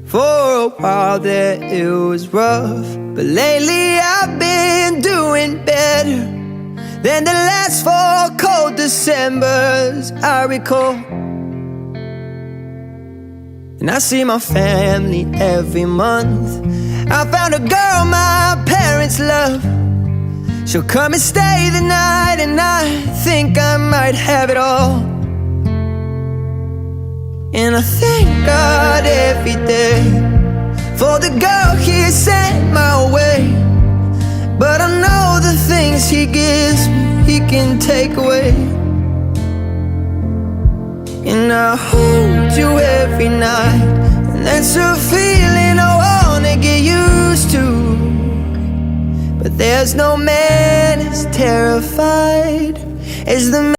For a while there it was rough, but lately I've been doing better than the last 4 cold Decembers I recall. And I see my family every month. I found a girl my parents love. She'll come and stay the night, and I think I might have it all. And I thank God every day for the girl He sent my way. But I know the things He gives me, He can take away. And I hold you every night, and that's a feeling I wanna get used to. But there's no man as terrified as the man